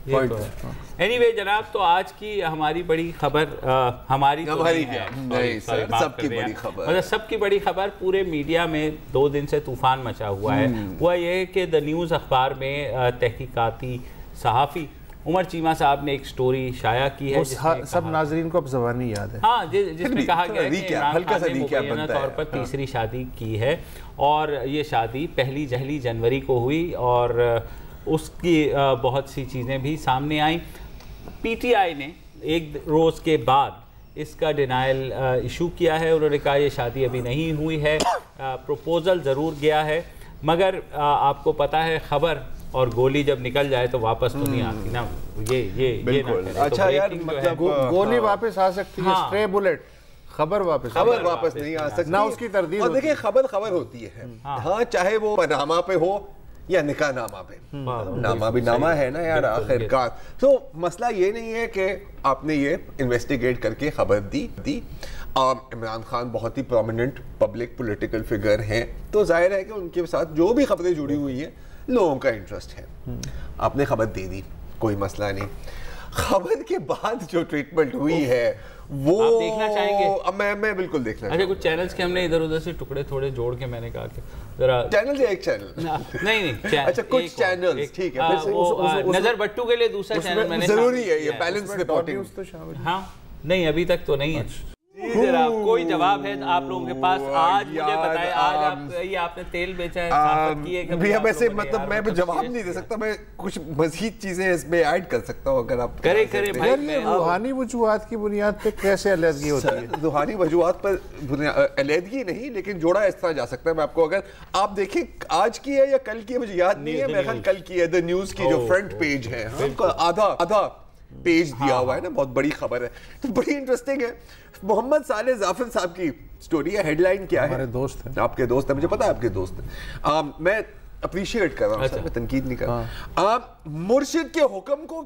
Anyway جناب, تو آج کی ہماری بڑی خبر ہماری سب کی بڑی خبر, مطلب سب کی بڑی خبر پورے میڈیا میں 2 دن سے طوفان مچا ہوا ہے, وہ یہ کہ دا نیوز اخبار میں تحقیقاتی صحافی عمر چیمہ صاحب نے ایک سٹوری شائع کی ہے, سب ناظرین کو اب زبانی یاد ہے, ہاں, جس میں کہا گیا ہے کہ عمران خان نے مبینہ طور پر تیسری شادی کی ہے, اور یہ شادی پہلی جنوری کو ہوئی, اور اس کی بہت سی چیزیں بھی سامنے آئیں. پی ٹی آئی نے ایک روز کے بعد اس کا ڈینائل ایشو کیا ہے, انہوں نے کہا یہ شادی ابھی نہیں ہوئی ہے, پروپوزل ضرور گیا ہے, مگر آپ کو پتہ ہے خبر اور گولی جب نکل جائے تو واپس تو نہیں آتی نا, یہ اچھا یار, مطلب گولی واپس آ سکتی ہے, اسٹرے بلٹ, خبر واپس نہیں آ سکتی, نہ اس کی تردید. اور دیکھیں خبر ہوتی ہے, ہاں, چاہے وہ نامہ پہ ہو یا نکاح نامہ پہ, نامہ بھی نامہ ہے نا یار آخر کار. تو مسئلہ یہ نہیں ہے کہ آپ نے یہ انویسٹیگیٹ کر کے خبر دی, اور عمران خان بہت ہی پرومیننٹ پبلک پولیٹیکل فگر ہیں, تو ظاہر ہے کہ ان کے ساتھ جو بھی خبریں جڑی ہوئی ہیں لوگوں کا انٹرسٹ ہے. آپ نے خبر دے دی, کوئی مسئلہ نہیں. خبر کے بعد جو ٹریٹمنٹ ہوئی ہے وہ آپ دیکھنا چاہیں گے؟ میں بالکل دیکھنا چاہوں گا. اچھا, کچھ چینلز کے ہم نے ادھر ادھر سے ٹکڑے تھوڑے جوڑ کے میں نے کہا کہ ذرا چینل, ایک چینل نہیں, اچھا کچھ چینلز, ٹھیک ہے, نظر بٹو کے لیے دوسرا چینل میں نے ضروری ہے یہ بیلنس رپورٹنگ. ہاں, نہیں ابھی تک تو نہیں ہے. جناب کوئی جواب ہے آپ لوگوں کے پاس؟ آج مجھے بتائیں, آج آپ نے تیل بیچا ہے, صافت کی ہے کہ ویسے مطلب میں جواب نہیں دے سکتا, میں کچھ مزید چیزیں اس میں ایڈ کر سکتا ہوں اگر آپ کریں بھائی. روحانی وجوہات کی بنیاد پہ کیسے علیحدگی ہوتی ہے؟ روحانی وجوہات پر علیحدگی نہیں, لیکن جوڑا اس طرح جا سکتا ہے. میں آپ کو اگر آپ دیکھیں آج کی ہے یا کل کی ہے مجھے یاد نہیں ہے, میرے خیال کل کی ہے, دا نیوز کی جو فرنٹ پیج ہے, آدھا پیج دیا ہوا ہے نا, بہت بڑی خبر ہے, تو بڑی انٹرسٹنگ ہے. محمد صالح ظافر صاحب کی سٹوری ہے, ہیڈ لائن کیا ہے؟ ہمارے دوست ہیں, آپ کے دوست ہیں, مجھے پتا ہے آپ کے دوست ہیں, میں اپریشیٹ کر رہا ہوں سر, میں تنقید نہیں کر رہا. مرشد کے حکم کو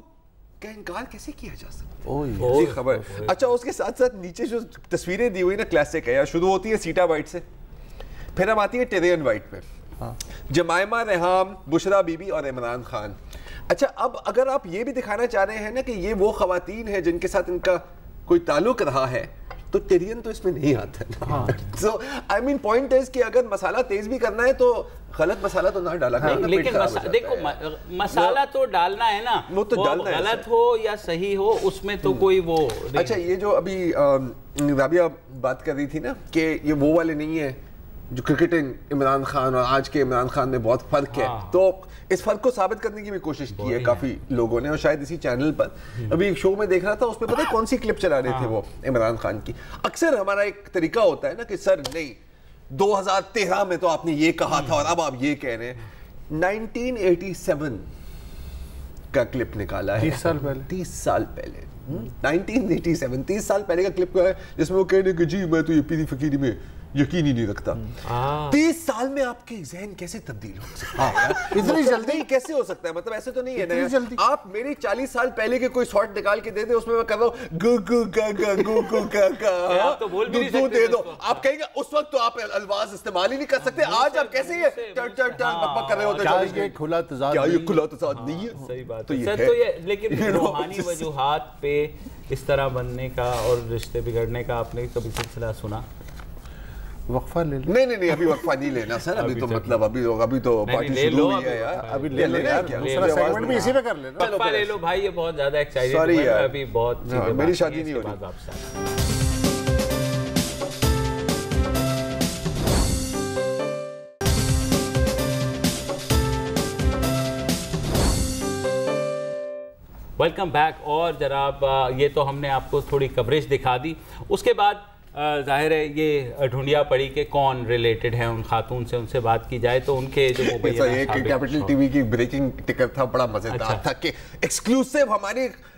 انکار کیسے کیا جا سکتا ہے خبر. اچھا, اس کے ساتھ ساتھ نیچے جو تصویریں دی ہوئی نا کلاسک ہے یار, شروع ہوتی ہے سیٹا وائٹ سے, پھر ہم آتی ہے ٹیرین وائٹ پہ, Jemima Reham, Bushra be be اور عمران خان. اچھا, اب اگر آپ یہ بھی دکھانا چاہ رہے ہیں نا کہ یہ وہ خواتین ہیں جن کے ساتھ ان کا کوئی تعلق رہا ہے, تو ٹیرین تو اس میں نہیں آتا. سو آئی مین پوائنٹ از کہ اگر مسالہ تیز بھی کرنا ہے تو غلط مسالہ تو نہ ڈالا کرنا. لیکن دیکھو مسالہ تو ڈالنا ہے نا, وہ تو غلط ہو یا صحیح ہو اس میں تو کوئی وہ. اچھا, یہ جو ابھی رابعہ بات کر رہی تھی نا کہ یہ وہ والے نہیں ہیں جو کرکٹنگ عمران خان اور آج کے عمران خان میں بہت فرق ہے, تو اس فرق کو ثابت کرنے کی بھی کوشش کی ہے کافی لوگوں نے, اور شاید اسی چینل پر ابھی ایک شو میں دیکھ رہا تھا, اس پہ پتہ ہے کون سی کلپ چلا رہے تھے وہ عمران خان کی. اکثر ہمارا ایک طریقہ ہوتا ہے نا کہ سر نہیں 2013 میں تو آپ نے یہ کہا تھا اور اب آپ یہ کہہ رہے ہیں. 1987 کا کلپ نکالا ہے, 30 سال پہلے 1987 30 سال پہلے کا کلپ ہے, جس میں وہ کہہ رہے کہ جی میں تو یہ پیری فقیری میں یقین ہی نہیں رکھتا. 30 سال میں آپ کے ذہن کیسے تبدیل ہو سکتا ہے؟ اتنی جلدی کیسے ہو سکتا ہے؟ مطلب ایسے تو نہیں ہے نا, آپ میری 40 سال پہلے کے کوئی شارٹ نکال کے دے دیں, اس میں کر رہا ہوں گو گو گا گا گو گو گا گا, دو دے دو, آپ کہیں گے اس وقت تو آپ الفاظ استعمال ہی نہیں کر سکتے. آج آپ کیسے یہ کر رہے ہوتے ہیں؟ یہ کھلا تضاد, کیا یہ کھلا تضاد نہیں ہے؟ صحیح بات ہے. لیکن روحانی وجوہات پہ اس طرح بننے کا اور رشتے بگڑنے کا آپ نے کبھی سلسلہ سنا؟ وقفہ لے لو. نہیں ابھی وقفہ نہیں لینا سر, ابھی تو مطلب ابھی تو پارٹی شروع ہوئی ہے یار, ابھی لے لینا, دوسرا سیگمنٹ بھی اسی پہ کر لینا. وقفہ لے لو بھائی, یہ بہت زیادہ ایکسائٹڈ ہوں میں, ابھی بہت میری شادی نہیں ہو رہی. Welcome back. اور جناب یہ تو ہم نے آپ کو تھوڑی کوریج دکھا دی, اس کے بعد ظاہر ہے یہ ڈھونڈیا پڑی کہ کون ریلیٹڈ ہیں ان خاتون سے, ان سے بات کی جائے تو ان کے جو کیپٹل ٹی وی کی بریکنگ ٹکر تھا, بڑا مزیدار تھا کہ ایکسکلوسیو ہماری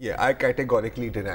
I categorically deny।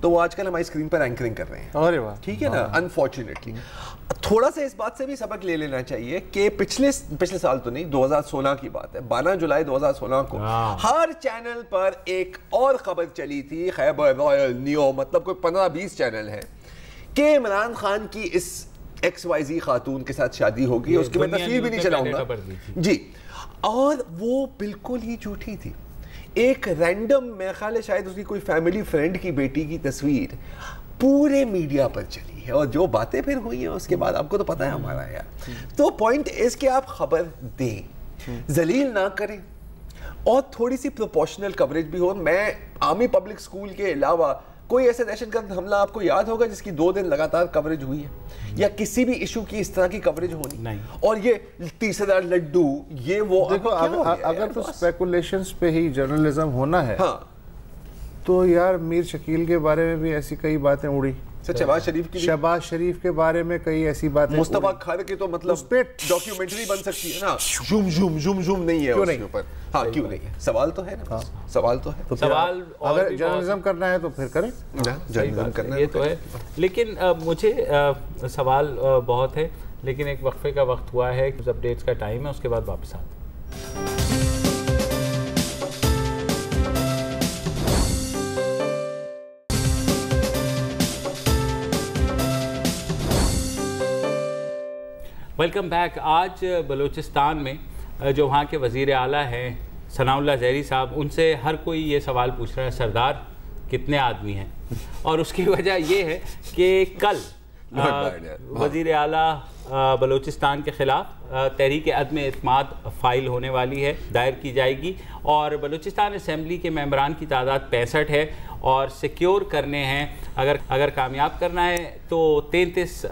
تو وہ آج کل ہماری اسکرین پر اینکرنگ کر رہے ہیں. ارے واہ, ٹھیک ہے نا, انفارچونیٹلی. تھوڑا سا اس بات سے بھی سبق لے لینا چاہیے کہ پچھلے سال تو نہیں, 2016 کی بات ہے, 12 جولائی 2016 کو ہر چینل پر ایک اور خبر چلی تھی, خیبر رائل نیو, مطلب کوئی 15-20 چینل ہیں, کہ عمران خان کی اس XYZ خاتون کے ساتھ شادی ہوگی. اس کی میں تصویر بھی نہیں چلاؤں گا جی, اور وہ بالکل ہی جھوٹی تھی. ایک رینڈم, میرا خیال ہے شاید اس کی کوئی فیملی فرینڈ کی بیٹی کی تصویر پورے میڈیا پر چلی ہے, اور جو باتیں پھر ہوئی ہیں اس کے بعد آپ کو تو پتہ ہے ہمارا یار. تو پوائنٹ اس کہ آپ خبر دیں, ذلیل نہ کریں, اور تھوڑی سی پروپورشنل کوریج بھی ہو. میں عامی پبلک اسکول کے علاوہ کوئی ایسا دہشت گرد حملہ آپ کو یاد ہوگا جس کی 2 دن لگاتار کوریج ہوئی ہے, یا کسی بھی ایشو کی اس طرح کی کوریج ہونی نہیں, اور یہ تیسرا لڈو یہ وہ. دیکھو اگر تو اسپیکولیشنز پہ ہی جرنلزم ہونا ہے تو یار میر شکیل کے بارے میں بھی ایسی کئی باتیں اڑی, شہباز شریف کے بارے میں کئی ایسی باتیں, مصطفیٰ کھر کے تو مطلب اس پہ ڈاکیومنٹری بن سکتی ہے نا, جھوم جھوم جھوم جھوم نہیں ہے اس کے اوپر. ہاں کیوں نہیں ہے, سوال تو ہے نا, سوال تو ہے. سوال اگر جرنلزم کرنا ہے تو پھر کریں, جرنلزم کرنا یہ تو ہے. لیکن مجھے سوال بہت ہے, لیکن ایک وقفے کا وقت ہوا ہے, اپڈیٹس کا ٹائم ہے, اس کے بعد واپس آتے ہیں. Welcome back. آج بلوچستان میں جو وہاں کے وزیر اعلیٰ ہیں ثناء اللہ زہری صاحب, ان سے ہر کوئی یہ سوال پوچھ رہا ہے, سردار کتنے آدمی ہیں؟ اور اس کی وجہ یہ ہے کہ کل وزیر اعلیٰ بلوچستان کے خلاف تحریک عدم اعتماد فائل ہونے والی ہے, دائر کی جائے گی, اور بلوچستان اسمبلی کے ممبران کی تعداد 65 ہے, اور سیکیور کرنے ہیں, اگر کامیاب کرنا ہے تو 33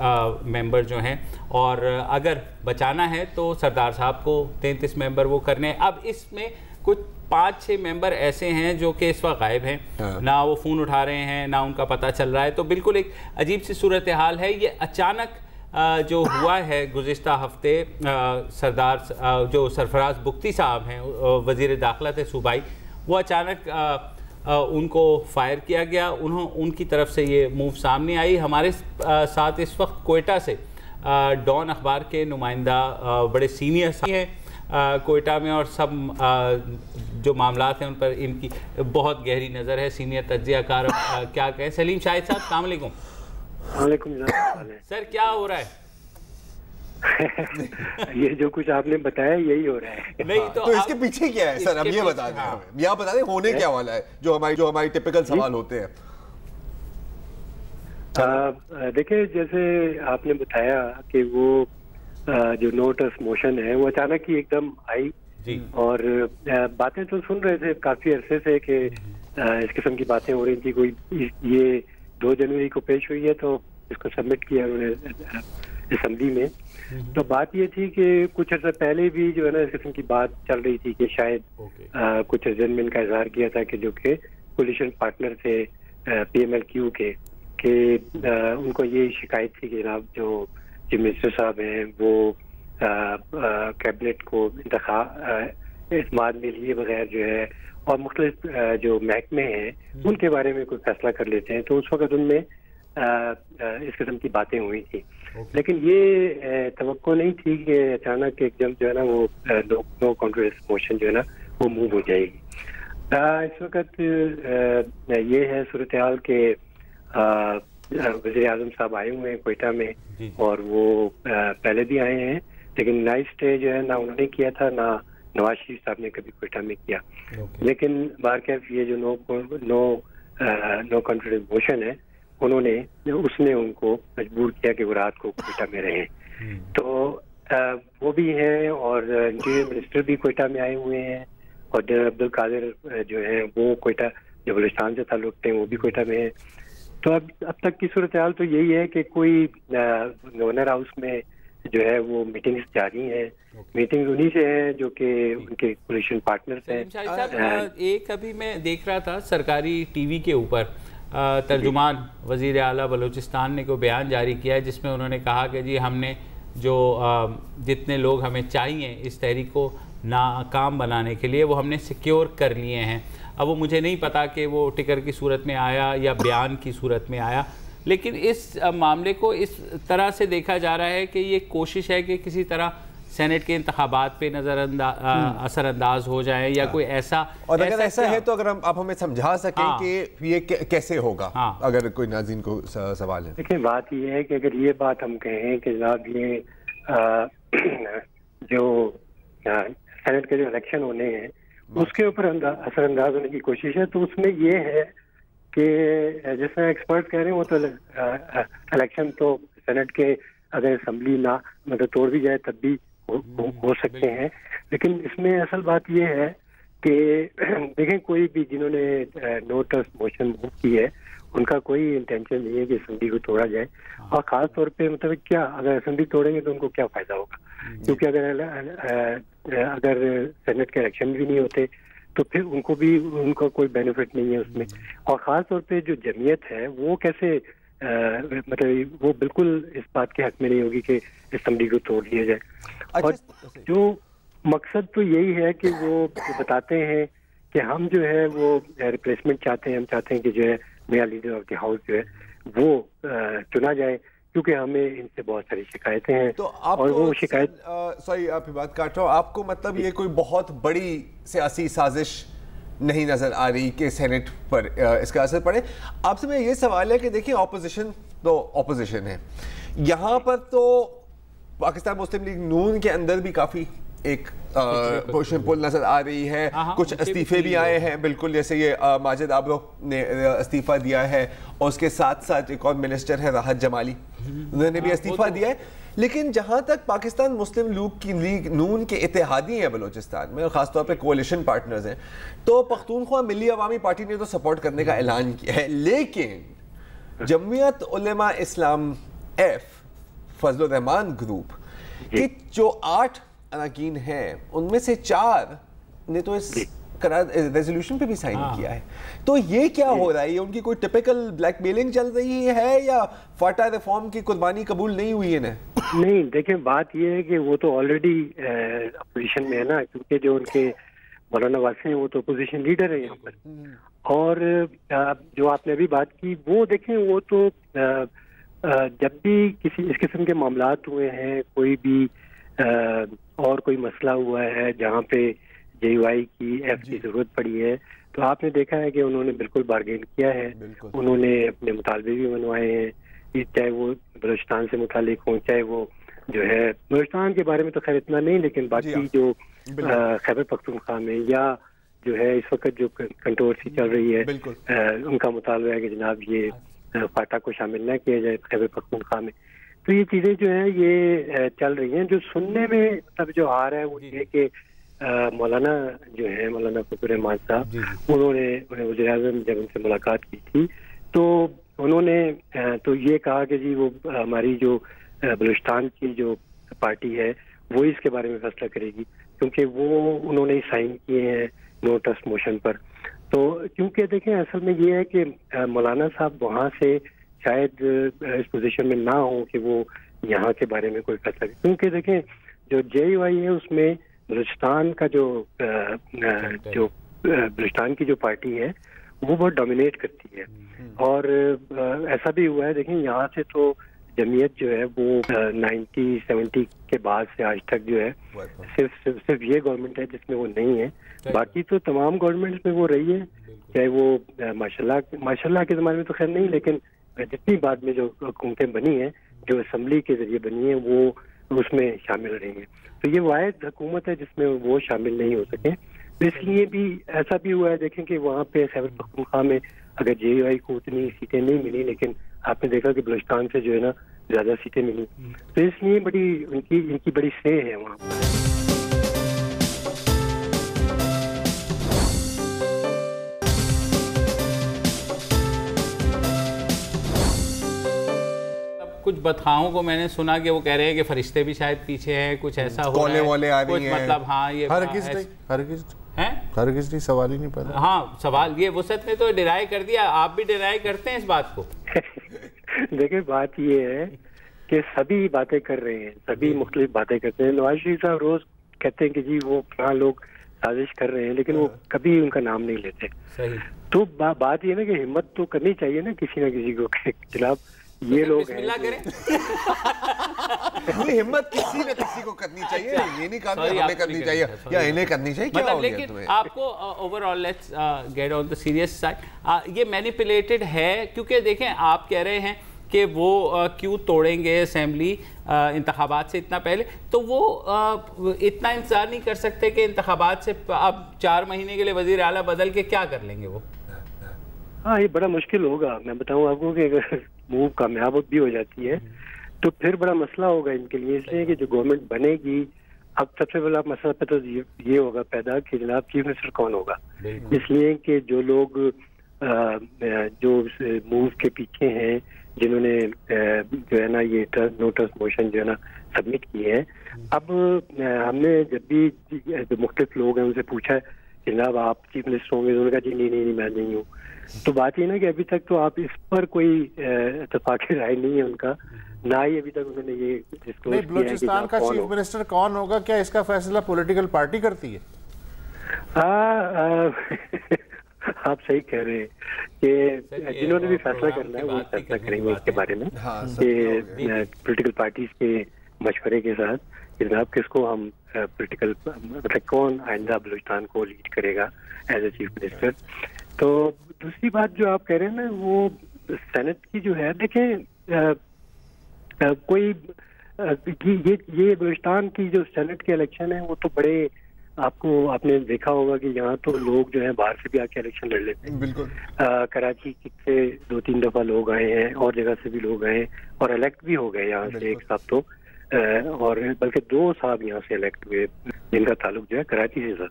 ممبر جو ہیں, اور اگر بچانا ہے تو سردار صاحب کو 33 ممبر وہ کرنے ہیں. اب اس میں کچھ 5-6 ممبر ایسے ہیں جو کہ اس وقت غائب ہیں, نہ وہ فون اٹھا رہے ہیں, نہ ان کا پتہ چل رہا ہے. تو بالکل ایک عجیب سی صورتحال ہے. یہ اچانک جو ہوا ہے گزشتہ ہفتے, جو سرفراز بگٹی صاحب ہیں, وزیر داخلہ تھے صوبائی, وہ اچانک ان کو فائر کیا گیا. ان کی طرف سے یہ موو سامنے آئی. ہمارے ساتھ اس وقت کوئٹہ سے ڈان اخبار کے نمائندہ بڑے سینئر ہیں کوئٹہ میں, اور سب جو معاملات ہیں ان پر ان کی بہت گہری نظر ہے, سینئر تجزیہ کار. کیا کہیں سلیم شاہد صاحب, السلام علیکم. وعلیکم السلام. سر کیا ہو رہا ہے؟ یہ جو کچھ آپ نے بتایا یہی ہو رہا ہے. نہیں تو اس کے پیچھے کیا ہے سر, اب یہ بتا دیں ہمیں, یہ بتا دیں ہونے کیا والا ہے, جو ہماری ٹپیکل سوال ہوتے ہیں. دیکھیں جیسے آپ نے بتایا کہ وہ جو نوٹ آف موشن ہے وہ اچانک ہی ایک دم آئی, اور باتیں تو سن رہے تھے کافی عرصے سے کہ اس قسم کی باتیں ہو رہی تھی. کوئی یہ 2 جنوری کو پیش ہوئی ہے تو اس کو سبمٹ کیا انہوں نے اسمبلی میں. تو بات یہ تھی کہ کچھ عرصہ پہلے بھی جو ہے نا اس قسم کی بات چل رہی تھی کہ شاید کچھ ریزنمنٹ کا اظہار کیا تھا کہ جو کہ کولیشن پارٹنر تھے PMLQ کے, کہ ان کو یہ شکایت تھی کہ جناب جو منسٹر صاحب ہیں وہ کیبنٹ کو اعتماد میں لیے بغیر جو ہے, اور مختلف جو محکمے ہیں ان کے بارے میں کوئی فیصلہ کر لیتے ہیں. تو اس وقت ان میں اس قسم کی باتیں ہوئی تھی, لیکن یہ توقع نہیں تھی کہ اچانک ایک دم جو ہے نا وہ نو کانفیڈنس موشن جو ہے نا وہ موو ہو جائے گی. اس وقت یہ ہے صورتحال کہ وزیر اعظم صاحب آئے ہوئے ہیں کوئٹہ میں, اور وہ پہلے بھی آئے ہیں, لیکن نائٹ اسٹے جو ہے نہ انہوں نے کیا تھا, نہ نواز شریف صاحب نے کبھی کوئٹہ میں کیا. لیکن بہرکیف یہ جو نو کانفیڈنس موشن ہے, اس نے ان کو مجبور کیا کہ وہ رات کو کوئٹہ میں رہیں. تو وہ بھی ہیں, اور انٹیریئر منسٹر بھی کوئٹہ میں آئے ہوئے ہیں, اور جنرل عبدالقادر جو ہیں وہ کوئٹہ, جو بلوچستان سے تعلق رکھتے ہیں, وہ بھی کوئٹہ میں ہیں. تو اب تک کی صورتحال تو یہی ہے کہ کوئی گورنر ہاؤس میں جو ہے وہ میٹنگز جاری ہیں. میٹنگز انہی سے ہیں جو کہ ان کے کولیشن پارٹنرز ہیں. ایک ابھی میں دیکھ رہا تھا سرکاری ٹی وی کے اوپر, ترجمان وزیر اعلیٰ بلوچستان نے کوئی بیان جاری کیا ہے جس میں انہوں نے کہا کہ جی ہم نے جو جتنے لوگ ہمیں چاہیے اس تحریک کو ناکام بنانے کے لیے وہ ہم نے سیکیور کر لیے ہیں. اب وہ مجھے نہیں پتا کہ وہ ٹکر کی صورت میں آیا یا بیان کی صورت میں آیا، لیکن اس معاملے کو اس طرح سے دیکھا جا رہا ہے کہ یہ کوشش ہے کہ کسی طرح سینٹ کے انتخابات پہ اثر انداز ہو جائے یا کوئی ایسا. اور اگر ایسا ہے تو اگر آپ ہمیں سمجھا سکیں کہ یہ کیسے ہوگا، اگر کوئی ناظرین کو سوال ہے. دیکھیں بات یہ ہے کہ اگر یہ بات ہم کہیں کہ جناب یہ جو سینٹ کے جو الیکشن ہونے ہیں اس کے اوپر اثر انداز ہونے کی کوشش ہے، تو اس میں یہ ہے کہ جس میں ایکسپرٹ کہہ رہے ہیں وہ تو الیکشن تو سینٹ کے اگر اسمبلی نہ مطلب توڑ بھی جائے تب بھی ہو سکتے ہیں. لیکن اس میں اصل بات یہ ہے کہ دیکھیں کوئی بھی جنہوں نے نو ٹرسٹ موشن موو کی ہے ان کا کوئی انٹینشن نہیں ہے کہ اسمبلی کو توڑا جائے، اور خاص طور پہ مطلب کیا اگر اسمبلی توڑیں گے تو ان کو کیا فائدہ ہوگا، کیونکہ اگر سینٹ کے الیکشن بھی نہیں ہوتے تو پھر ان کو کوئی بینیفٹ نہیں ہے اس میں. اور خاص طور پہ جو جمعیت ہے وہ کیسے مطلب وہ بالکل اس بات کے حق میں نہیں ہوگی کہ اسمبلی کو توڑ دیا جائے. اور جو مقصد تو یہی ہے کہ وہ بتاتے ہیں کہ ہم جو ہے وہ ریپلیسمنٹ چاہتے ہیں، ہم چاہتے ہیں کہ جو ہے نیا لیڈر آف دی ہاؤس جو ہے وہ چنا جائے، کیونکہ ہمیں ان سے بہت ساری شکایتیں ہیں. تو آپ اور وہ شکایت سوری آپ کی بات کاٹ رہا ہوں، آپ کو مطلب یہ کوئی بہت بڑی سیاسی سازش نہیں نظر آ رہی کہ سینٹ پر اس کا اثر پڑے؟ آپ سے میں یہ سوال ہے کہ دیکھیں اپوزیشن تو اپوزیشن ہے، یہاں پر تو پاکستان مسلم لیگ نون کے اندر بھی کافی ایک پوش اینڈ پل نظر آ رہی ہے، کچھ استعفے بھی آئے ہیں، بالکل جیسے یہ ماجد آبرو نے استعفیٰ دیا ہے، اور اس کے ساتھ ساتھ ایک اور منسٹر ہے راحت جمالی، انہوں نے بھی استعفیٰ دیا ہے. لیکن جہاں تک پاکستان مسلم لیگ نون کے اتحادی ہیں بلوچستان میں، اور خاص طور پہ کولیشن پارٹنرز ہیں، تو پختونخوا ملی عوامی پارٹی نے تو سپورٹ کرنے کا اعلان کیا ہے، لیکن جمعیت علماء اسلام ایف فضل الرحمان گروپ کے جو 8 اراکین ہیں ان میں سے 4 نے تو اس ریزولوشن پہ بھی سائن کیا ہے. تو یہ کیا ہو رہا ہے؟ یہ ان کی کوئی ٹپیکل بلیک میلنگ چل رہی ہے یا فاٹا ریفارم کی قربانی قبول نہیں ہوئی ہے؟ نہیں دیکھیں بات یہ ہے کہ وہ تو آلریڈی اپوزیشن میں ہے نا، کیونکہ جو ان کے مولانا واسع ہیں وہ تو اپوزیشن لیڈر ہیں یہاں پر. اور جو آپ نے ابھی بات کی وہ دیکھیں وہ تو جب بھی کسی اس قسم کے معاملات ہوئے ہیں، کوئی بھی اور کوئی مسئلہ ہوا ہے جہاں پہ جے یو آئی کی ایف کی ضرورت پڑی ہے، تو آپ نے دیکھا ہے کہ انہوں نے بالکل بارگین کیا ہے، انہوں نے اپنے مطالبے بھی منوائے ہیں، چاہے وہ بلوچستان سے متعلق ہوں، چاہے وہ جو ہے بلوچستان کے بارے میں تو خیر اتنا نہیں، لیکن باقی جو خیبر پختونخوا میں یا جو ہے اس وقت جو کنٹروورسی چل رہی ہے ان کا مطالبہ ہے کہ جناب یہ فاٹا کو شامل نہ کیا جائے خیبر پختونخوا میں. تو یہ چیزیں جو ہیں یہ چل رہی ہیں. جو سننے میں مطلب جو آ رہا ہے وہ یہ کہ مولانا جو ہے مولانا فضل الرحمان صاحب انہوں نے وزیر اعظم جب ان سے ملاقات کی تھی تو انہوں نے تو یہ کہا کہ جی وہ ہماری جو بلوچستان کی جو پارٹی ہے وہ اس کے بارے میں فیصلہ کرے گی، کیونکہ وہ انہوں نے سائن کیے ہیں نو ٹرسٹ موشن پر. تو کیونکہ دیکھیں اصل میں یہ ہے کہ مولانا صاحب وہاں سے شاید اس پوزیشن میں نہ ہوں کہ وہ یہاں کے بارے میں کوئی فیصلہ کرے، کیونکہ دیکھیں جو جے یو آئی ہے اس میں بلوچستان کا جو بلوچستان کی جو پارٹی ہے وہ بہت ڈومینیٹ کرتی ہے. اور ایسا بھی ہوا ہے دیکھیں یہاں سے تو جمعیت جو ہے وہ 1970 کے بعد سے آج تک جو ہے صرف یہ گورنمنٹ ہے جس میں وہ نہیں ہے، باقی تو تمام گورنمنٹس میں وہ رہی ہے، چاہے وہ ماشاء اللہ کے زمانے میں تو خیر نہیں، لیکن جتنی بعد میں جو حکومتیں بنی ہیں جو اسمبلی کے ذریعے بنی ہیں وہ اس میں شامل رہی ہیں. تو یہ واحد حکومت ہے جس میں وہ شامل نہیں ہو سکے. اس لیے بھی ایسا بھی ہوا ہے دیکھیں کہ وہاں پہ خیبر پختونخوا میں اگر جے یو آئی کو اتنی سیٹیں نہیں ملی، لیکن آپ نے دیکھا کہ بلوچستان سے جو ہے نا زیادہ سیٹیں ملی، تو اس لیے بڑی ان کی بڑی سے ہے وہاں. کچھ بدخواہوں کو میں نے سنا کہ وہ کہہ رہے ہیں کہ فرشتے بھی شاید پیچھے ہیں، کچھ ایسا ہو رہا ہے، کچھ مطلب ہاں یہ ہرگز نہیں، سوال ہی نہیں پتا. ہاں سوال یہ وسعت نے تو ڈرائی کر دیا، آپ بھی ڈرائی کرتے ہیں اس بات کو؟ دیکھیں بات یہ ہے کہ سبھی باتیں کر رہے ہیں، سبھی مختلف باتیں کرتے ہیں. نواز شریف صاحب روز کہتے ہیں کہ جی وہ فلاں لوگ سازش کر رہے ہیں لیکن وہ کبھی ان کا نام نہیں لیتے. تو بات یہ نا کہ ہمت تو کرنی چاہیے نا کسی نہ کسی کو کہ جناب یہ لوگ ہیں. ہمت کسی نہ کسی کو کرنی چاہیے, یہ نہیں کہا کہ ہمیں کرنی چاہیے یا انہیں کرنی چاہیے. مطلب لیکن آپ کو overall let's get on the serious side, یہ مینیپولیٹڈ ہے کیونکہ دیکھیں آپ کہہ رہے ہیں کہ وہ کیوں توڑیں گے اسمبلی انتخابات سے اتنا پہلے, تو وہ اتنا انتظار نہیں کر سکتے کہ انتخابات سے اب 4 مہینے کے لیے وزیر اعلیٰ بدل کے کیا کر لیں گے وہ؟ ہاں یہ بڑا مشکل ہوگا. میں بتاؤں آپ کو کہ اگر موو کامیاب بھی ہو جاتی ہے تو پھر بڑا مسئلہ ہوگا ان کے لیے, اس لیے کہ جو گورنمنٹ بنے گی اب سب سے پہلا مسئلہ پہ تو یہ ہوگا پیدا کہ جناب چیف منسٹر کون ہوگا. اس لیے کہ جو لوگ جو موو کے پیچھے ہیں جنہوں نے جو ہے نا یہ نو ٹرسٹ موشن جو ہے نا سبمٹ کیے ہیں, اب ہم نے جب بھی جو مختلف لوگ ہیں ان سے پوچھا کہ جناب آپ چیف منسٹر ہوں گے, انہوں نے کہا جی نہیں میں نہیں ہوں. تو بات یہ نا کہ ابھی تک تو آپ اس پر کوئی اتفاق رائے نہیں ہے ان کا, نہ ہی ابھی تک انہوں نے یہ ڈسکلوز کیا ہے کہ بلوچستان کا چیف منسٹر کون ہوگا, کیا اس کا فیصلہ پولیٹیکل پارٹی کرتی ہے؟ آپ صحیح کہہ رہے ہیں کہ جنہوں نے بھی فیصلہ کرنا ہے وہ فیصلہ کریں گے اس کے بارے میں کہ پولیٹیکل پارٹیز کے مشورے کے ساتھ جناب کس کو ہم پولیٹیکل مطلب کون آئندہ بلوچستان کو لیڈ کرے گا ایز اے چیف منسٹر. تو دوسری بات جو آپ کہہ رہے ہیں نا وہ سینٹ کی جو ہے, دیکھیں کوئی یہ بلوچستان کی جو سینٹ کے الیکشن ہے وہ تو بڑے آپ نے دیکھا ہوگا کہ یہاں تو لوگ جو ہیں باہر سے بھی آ کے الیکشن لڑ لیتے ہیں. بالکل کراچی سے 2-3 دفعہ لوگ آئے ہیں اور جگہ سے بھی لوگ آئے اور الیکٹ بھی ہو گئے یہاں سے ایک صاحب تو, اور بلکہ 2 صاحب یہاں سے الیکٹ ہوئے جن کا تعلق جو ہے کراچی سے تھا.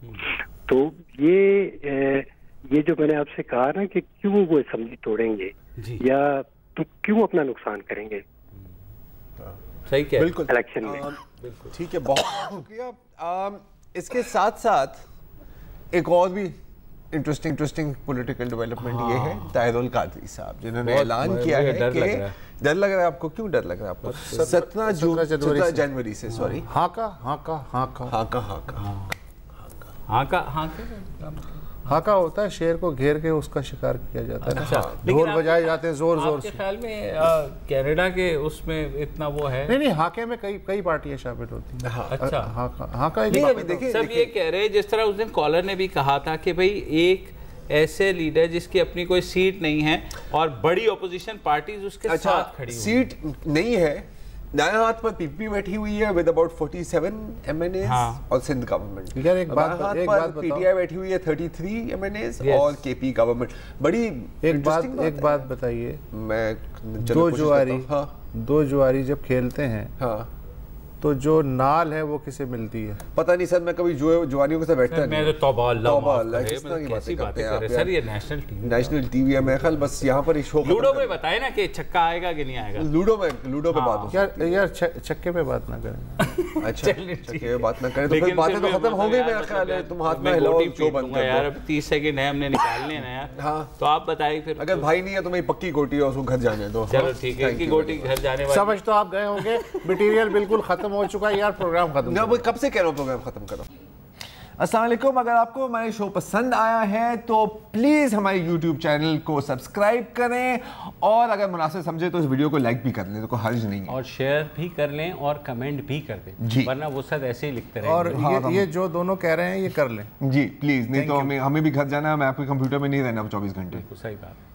تو یہ جو میں نے آپ سے کہا نا کہ کیوں وہ اسمبلی توڑیں گے یا تو کیوں اپنا نقصان کریں گے بالکل الیکشن میں. ٹھیک ہے, بہت شکریہ. اس کے ساتھ ساتھ ایک اور بھی انٹرسٹنگ پولیٹیکل ڈیولپمنٹ یہ ہے طاہر القادری صاحب جنہوں نے اعلان کیا ہے کہ ڈر لگ رہا ہے آپ کو. کیوں ڈر لگ رہا ہے آپ کو؟ 17 جنوری سے سوری ہاکا ہوتا ہے شیر کو گھیر کے اس کا شکار کیا جاتا ہے, ڈھول بجائے جاتے ہیں زور زور سے. آپ کے خیال میں کینیڈا کے اس میں اتنا وہ ہے نہیں ہاکے میں کئی پارٹیاں شامل ہوتی ہیں. اچھا ہاکا سب یہ کہہ رہے جس طرح اس دن کالر نے بھی کہا تھا کہ بھئی ایک ایسے لیڈر جس کی اپنی کوئی سیٹ نہیں ہے اور بڑی اپوزیشن پارٹیز اس کے ساتھ کھڑی ہوئی, سیٹ نہیں ہے, دائیں ہاتھ پر پی پی بیٹھی ہوئی ہے with about 47 MNAs اور سندھ گورنمنٹ, بائیں ہاتھ پر پی ٹی آئی بیٹھی ہوئی ہے 33 MNAs اور کے پی گورنمنٹ. بڑی ایک بات بتائیے, میں دو جواری جب کھیلتے ہیں تو جو نال ہے وہ کسے ملتی ہے؟ پتہ نہیں سر, میں کبھی جوانیوں کے ساتھ بیٹھتا نہیں. میں تو توبہ اللہ کس طرح کی باتیں کرتے ہیں آپ سر, یہ نیشنل ٹی وی ہے. میں خیال بس یہاں پر ایک شو لوڈو میں بتائے نا کہ چھکا آئے گا کہ نہیں آئے گا. لوڈو پہ بات ہو یار چھکے پہ بات نہ کریں. اچھا چھکے پہ بات نہ کریں تو پھر باتیں تو ختم ہو گئی. میرا خیال ہے تم ہاتھ میں ہلاؤ شو بند کر دو یار. 30 سیکنڈ ہے ہم نے نکالنے ہیں یار. ہاں تو آپ بتائیں پھر. اگر بھائی نہیں ہے تو میری پکی گوٹی ہے, اس کو گھر جانے دو. چلو ٹھیک ہے, کی گوٹی گھر جانے والی. سمجھ تو آپ گئے ہوں گے, مٹیریل بالکل ختم ہو چکا ہے یار, پروگرام ختم. کب سے کہہ رہا ہوں پروگرام ختم کرو. السلام علیکم. اگر آپ کو ہمارے شو پسند آیا ہے تو پلیز ہمارے یوٹیوب چینل کو سبسکرائب کریں, اور اگر مناسب سمجھے تو اس ویڈیو کو لائک بھی کر لیں, تو کوئی حرج نہیں ہے, اور شیئر بھی کر لیں اور کمنٹ بھی کر دیں, ورنہ وہ سب ایسے ہی لکھتے رہیں. اور یہ جو دونوں کہہ رہے ہیں یہ کر لیں جی پلیز, نہیں تو ہمیں بھی گھر جانا ہے. میں آپ کے کمپیوٹر میں نہیں رہنا 24 گھنٹے. صحیح بات.